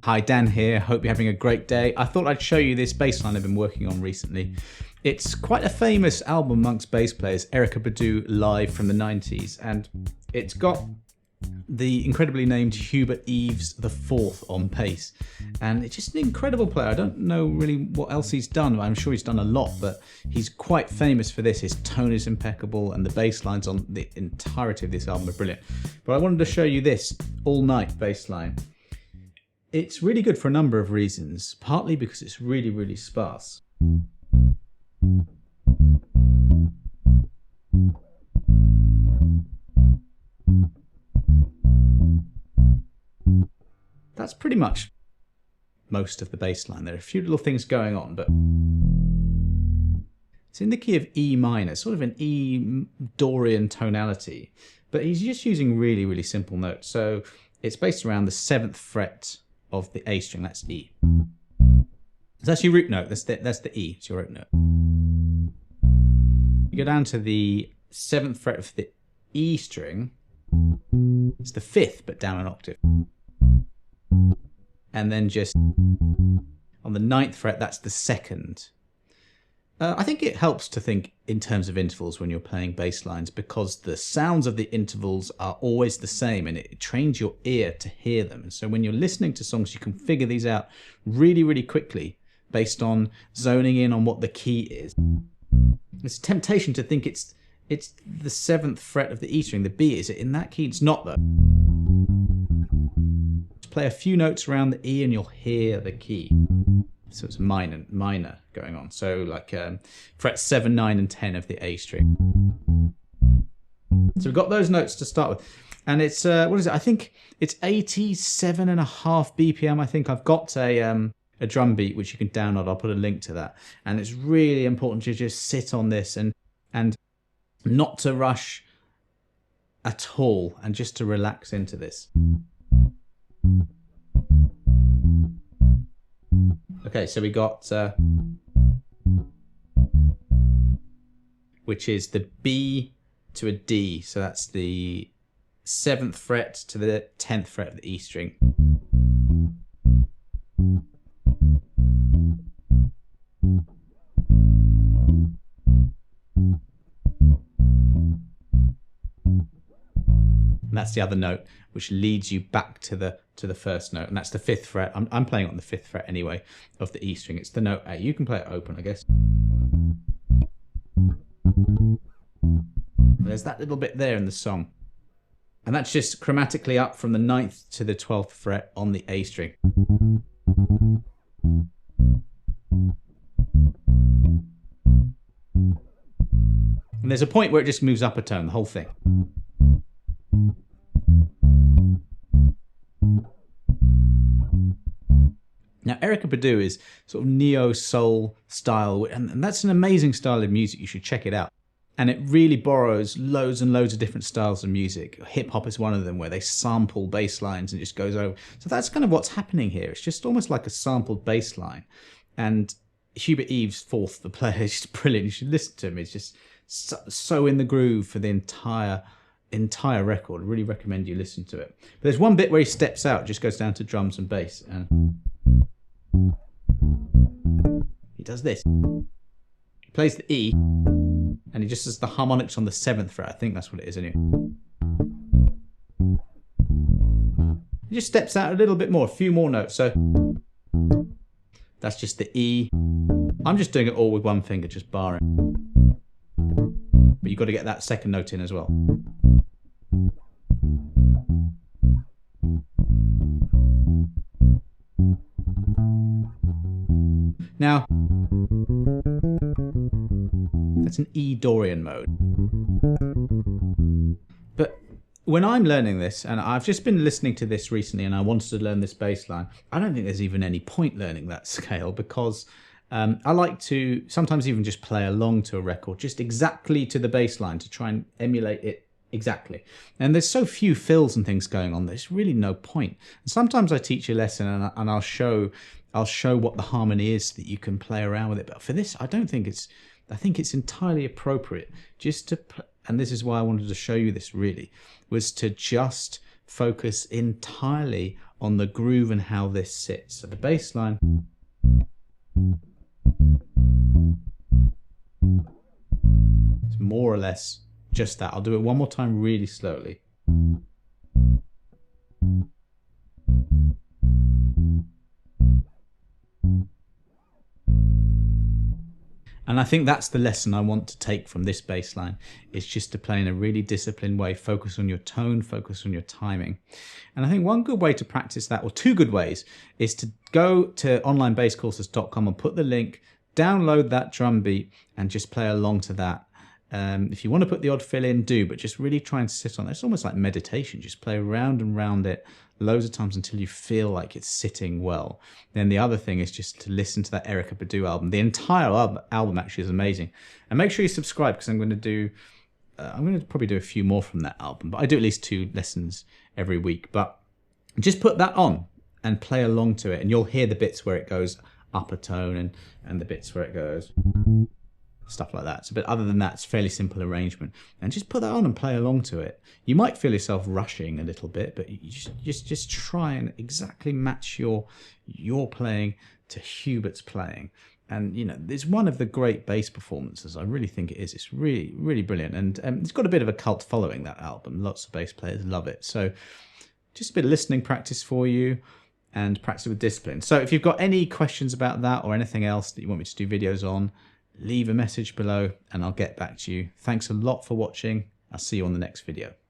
Hi, Dan here. Hope you're having a great day. I thought I'd show you this bass line I've been working on recently. It's quite a famous album amongst bass players, Erykah Badu Live from the 90s, and it's got the incredibly named Hubert Eaves the Fourth on bass. And it's just an incredible player. I don't know really what else he's done. I'm sure he's done a lot, but he's quite famous for this. His tone is impeccable and the bass lines on the entirety of this album are brilliant. But I wanted to show you this All Night bass line. It's really good for a number of reasons, partly because it's really, really sparse. That's pretty much most of the bass line. There are a few little things going on, but it's in the key of E minor, sort of an E Dorian tonality, but he's just using really, really simple notes. So it's based around the 7th fret of the A string, that's E. So that's your root note, that's the E, it's your root note. You go down to the 7th fret of the E string, it's the 5th but down an octave. And then just on the 9th fret, that's the 2nd. I think it helps to think in terms of intervals when you're playing bass lines, because the sounds of the intervals are always the same and it trains your ear to hear them. And so when you're listening to songs, you can figure these out really, really quickly based on zoning in on what the key is. It's a temptation to think it's the 7th fret of the E string, the B. Is it in that key? It's not though. Just play a few notes around the E and you'll hear the key. So it's minor going on. So like frets 7, 9 and 10 of the A string. So we've got those notes to start with. And it's, what is it? I think it's 87.5 BPM. I think I've got a drum beat which you can download. I'll put a link to that. And it's really important to just sit on this and not to rush at all and just to relax into this. Okay, so we got, which is the B to a D. So that's the 7th fret to the 10th fret of the E string. And that's the other note, which leads you back to the first note, and that's the 5th fret. I'm playing on the 5th fret anyway of the E string. It's the note A. You can play it open, I guess. There's that little bit there in the song, and that's just chromatically up from the 9th to the 12th fret on the A string. And there's a point where it just moves up a tone, the whole thing. Now, Erykah Badu is sort of neo-soul style, and that's an amazing style of music. You should check it out. And it really borrows loads and loads of different styles of music. Hip-hop is one of them, where they sample bass lines and just goes over. So that's kind of what's happening here. It's just almost like a sampled bass line. And Hubert Eaves, fourth, the player, is just brilliant. You should listen to him. It's just so in the groove for the entire record. I really recommend you listen to it. But there's one bit where he steps out, just goes down to drums and bass, and he does this. He plays the E, and he just does the harmonics on the 7th fret. I think that's what it is anyway. He just steps out a little bit more, a few more notes. So that's just the E. I'm just doing it all with one finger, just barring. But you've got to get that 2nd note in as well. Now, that's an E Dorian mode. But when I'm learning this, and I've just been listening to this recently and I wanted to learn this bass line, I don't think there's even any point learning that scale, because I like to sometimes even just play along to a record, just exactly to the bass line, to try and emulate it exactly. And there's so few fills and things going on, there's really no point. And sometimes I teach a lesson and I'll show what the harmony is so that you can play around with it. But for this, I think it's entirely appropriate just to, and this is why I wanted to show you this really, was to just focus entirely on the groove and how this sits. So the bass line. It's more or less just that. I'll do it one more time really slowly. And I think that's the lesson I want to take from this bass line, is just to play in a really disciplined way, focus on your tone, focus on your timing. And I think one good way to practice that, or two good ways, is to go to onlinebasscourses.com and put the link, download that drum beat and just play along to that. If you want to put the odd fill in, do, but just really try and sit on it. It's almost like meditation. Just play round and round it loads of times until you feel like it's sitting well. Then the other thing is just to listen to that Erykah Badu album. The entire album actually is amazing. And make sure you subscribe, because I'm going to probably do a few more from that album. But I do at least 2 lessons every week. But just put that on and play along to it, and you'll hear the bits where it goes up a tone and the bits where it goes stuff like that. So, but other than that, it's fairly simple arrangement. And just put that on and play along to it. You might feel yourself rushing a little bit, but you just try and exactly match your playing to Hubert's playing. And, you know, it's one of the great bass performances. I really think it is. It's really, really brilliant. And it's got a bit of a cult following, that album. Lots of bass players love it. So just a bit of listening practice for you, and practice with discipline. So if you've got any questions about that or anything else that you want me to do videos on, leave a message below and I'll get back to you. Thanks a lot for watching. I'll see you on the next video.